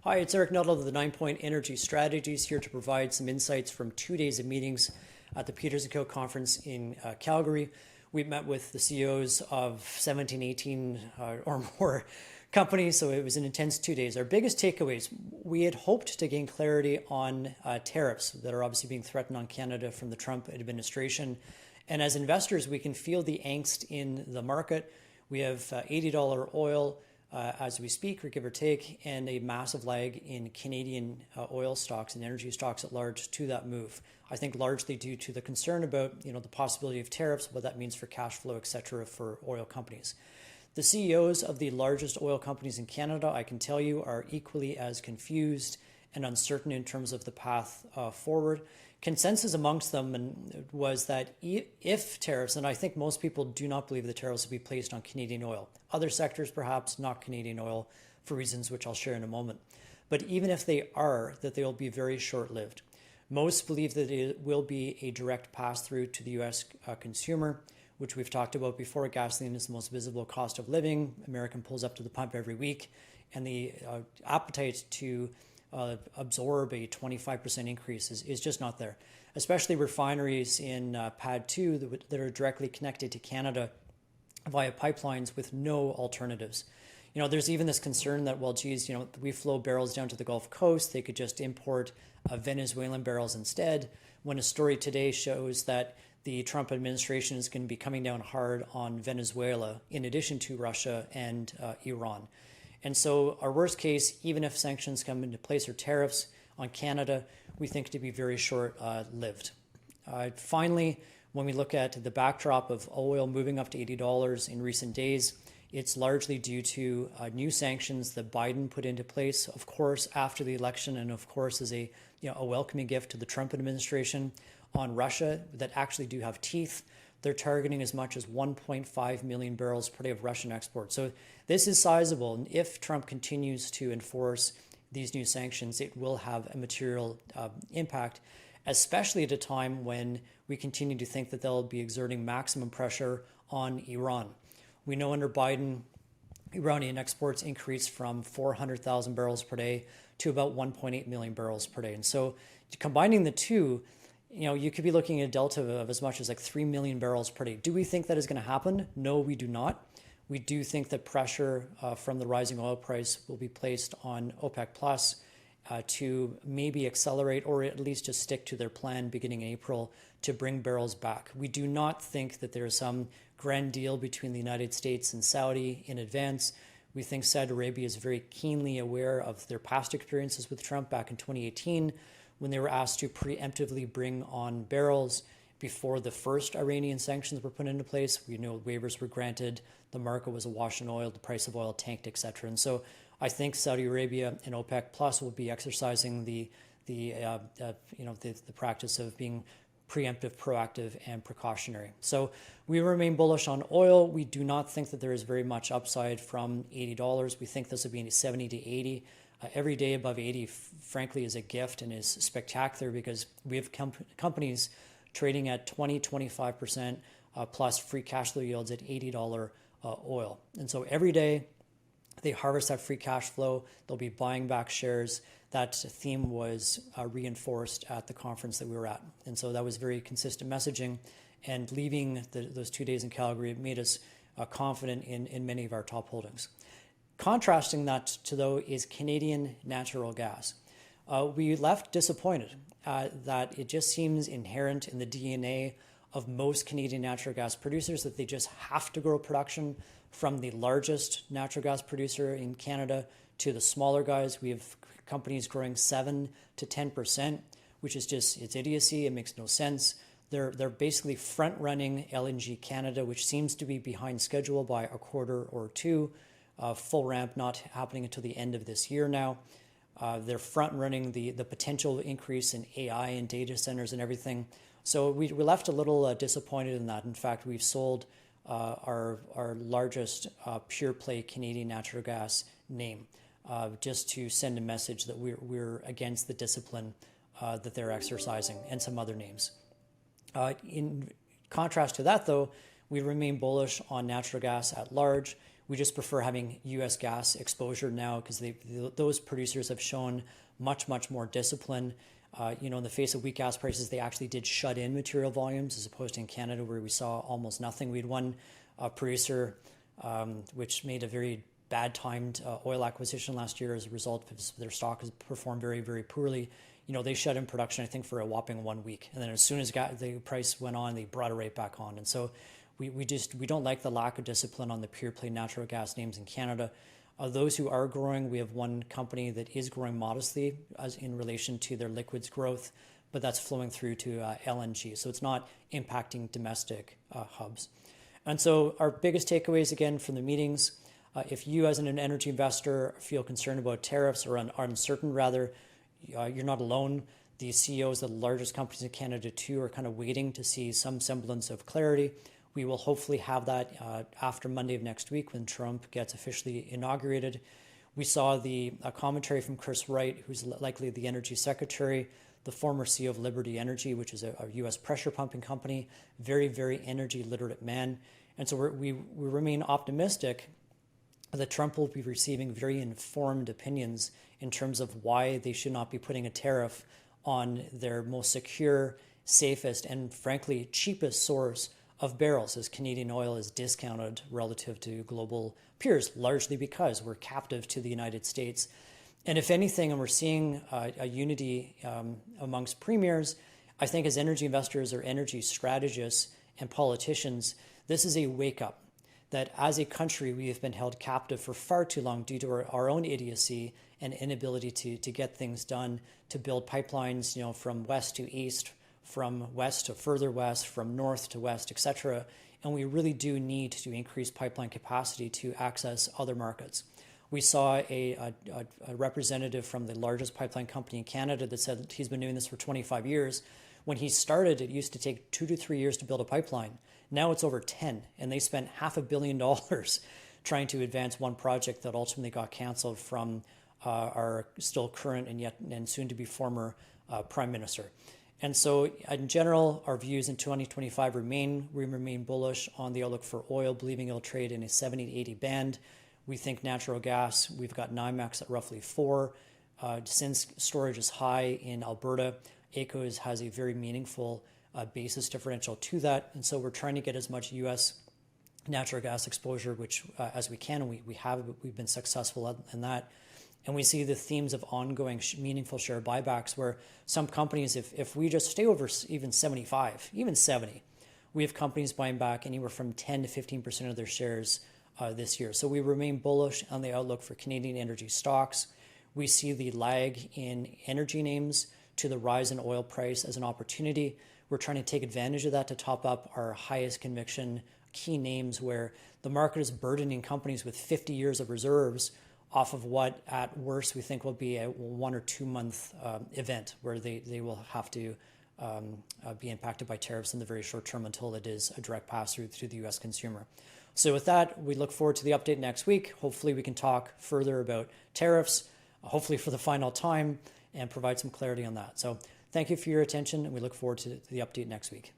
Hi, it's Eric Nuttall of the Ninepoint Energy Strategies here to provide some insights from 2 days of meetings at the Peters & Co conference in Calgary. We met with the CEOs of 17, 18 or more companies, so it was an intense 2 days. Our biggest takeaways, we had hoped to gain clarity on tariffs that are obviously being threatened on Canada from the Trump administration. And as investors, we can feel the angst in the market. We have $80 oil as we speak, or give or take, and a massive lag in Canadian oil stocks and energy stocks at large to that move. I think largely due to the concern about the possibility of tariffs, what that means for cash flow, et cetera, for oil companies. The CEOs of the largest oil companies in Canada, I can tell you, are equally as confused and uncertain in terms of the path forward. Consensus amongst them was that if tariffs, and I think most people do not believe the tariffs will be placed on Canadian oil, other sectors perhaps, not Canadian oil, for reasons which I'll share in a moment. But even if they are, that they will be very short-lived. Most believe that it will be a direct pass-through to the U.S. Consumer, which we've talked about before. Gasoline is the most visible cost of living. American pulls up to the pump every week, and the appetite to absorb a 25% increase is just not there, especially refineries in PADD 2 that are directly connected to Canada via pipelines with no alternatives. There's even this concern that, well, geez, we flow barrels down to the Gulf Coast, they could just import Venezuelan barrels instead, when a story today shows that the Trump administration is going to be coming down hard on Venezuela in addition to Russia and Iran. And so our worst case, even if sanctions come into place or tariffs on Canada, we think to be very short-lived. Finally, when we look at the backdrop of oil moving up to $80 in recent days, it's largely due to new sanctions that Biden put into place, of course, after the election, and of course as a welcoming gift to the Trump administration on Russia that actually do have teeth. They're targeting as much as 1.5 million barrels per day of Russian exports. So this is sizable. And if Trump continues to enforce these new sanctions, it will have a material impact, especially at a time when we continue to think that they'll be exerting maximum pressure on Iran. We know under Biden, Iranian exports increased from 400,000 barrels per day to about 1.8 million barrels per day. And so combining the two, you could be looking at a delta of as much as like 3 million barrels per day. Do we think that is going to happen? No, we do not. We do think that pressure from the rising oil price will be placed on OPEC Plus to maybe accelerate or at least just stick to their plan beginning in April to bring barrels back. We do not think that there is some grand deal between the United States and Saudi in advance. We think Saudi Arabia is very keenly aware of their past experiences with Trump back in 2018 when they were asked to preemptively bring on barrels before the first Iranian sanctions were put into place. We know waivers were granted, the market was awash in oil, the price of oil tanked, etc. And so I think Saudi Arabia and OPEC Plus will be exercising the practice of being preemptive, proactive, and precautionary. So we remain bullish on oil. We do not think that there is very much upside from $80. We think this will be 70 to 80. Every day above 80, frankly, is a gift and is spectacular because we have companies trading at 20, 25% plus free cash flow yields at $80 oil. And so every day they harvest that free cash flow, they'll be buying back shares. That theme was reinforced at the conference that we were at. And so that was very consistent messaging. And leaving those 2 days in Calgary, it made us confident in many of our top holdings. Contrasting that to, though, is Canadian natural gas. We left disappointed that it just seems inherent in the DNA of most Canadian natural gas producers that they just have to grow production from the largest natural gas producer in Canada to the smaller guys. We have companies growing 7 to 10%, which is just, it's idiocy. It makes no sense. They're basically front-running LNG Canada, which seems to be behind schedule by a quarter or two. Full ramp not happening until the end of this year now. They're front-running the potential increase in AI and data centers and everything. So we left a little disappointed in that. In fact, we've sold our largest pure play Canadian natural gas name just to send a message that we're against the discipline that they're exercising, and some other names. In contrast to that, though, we remain bullish on natural gas at large. We just prefer having U.S. gas exposure now because those producers have shown much more discipline. In the face of weak gas prices, they actually did shut in material volumes as opposed to in Canada where we saw almost nothing. We had one producer which made a very bad timed oil acquisition last year as a result because their stock has performed very poorly. They shut in production, I think, for a whopping 1 week. And then as soon as the price went on, they brought it right back on. And so we don't like the lack of discipline on the pure play natural gas names in Canada. Those who are growing, we have one company that is growing modestly as in relation to their liquids growth, but that's flowing through to LNG. So it's not impacting domestic hubs. And so our biggest takeaways, again, from the meetings, if you as an energy investor feel concerned about tariffs or are uncertain, rather, you're not alone. The CEOs of the largest companies in Canada, too, are kind of waiting to see some semblance of clarity. We will hopefully have that after Monday of next week when Trump gets officially inaugurated. We saw the commentary from Chris Wright, who's likely the energy secretary, the former CEO of Liberty Energy, which is a U.S. pressure pumping company, very energy literate man. And so we remain optimistic that Trump will be receiving very informed opinions in terms of why they should not be putting a tariff on their most secure, safest, and frankly, cheapest source of barrels, as Canadian oil is discounted relative to global peers, largely because we're captive to the United States. And if anything, and we're seeing a unity amongst premiers, I think as energy investors or energy strategists and politicians, this is a wake-up that as a country, we have been held captive for far too long due to our own idiocy and inability to get things done, to build pipelines, from west to east, from west to further west, from north to west, etc. And we really do need to increase pipeline capacity to access other markets. We saw a representative from the largest pipeline company in Canada that said he's been doing this for 25 years. When he started, it used to take 2 to 3 years to build a pipeline. Now it's over 10, and they spent $500 million trying to advance one project that ultimately got canceled from our still current and soon to be former prime minister. And so in general, our views in 2025 we remain bullish on the outlook for oil, believing it'll trade in a 70 to 80 band. We think natural gas, we've got NYMEX at roughly 4. Since storage is high in Alberta, AECO has a very meaningful basis differential to that. And so we're trying to get as much U.S. natural gas exposure, which as we can, and we've been successful in that. And we see the themes of ongoing meaningful share buybacks where some companies, if we just stay over even 75, even 70, we have companies buying back anywhere from 10 to 15% of their shares this year. So we remain bullish on the outlook for Canadian energy stocks. We see the lag in energy names to the rise in oil price as an opportunity. We're trying to take advantage of that to top up our highest conviction key names where the market is burdening companies with 50 years of reserves off of what at worst we think will be a 1 or 2 month event where they will have to be impacted by tariffs in the very short term until it is a direct pass-through to the U.S. consumer. So with that, we look forward to the update next week. Hopefully we can talk further about tariffs, hopefully for the final time, and provide some clarity on that. So thank you for your attention, and we look forward to the update next week.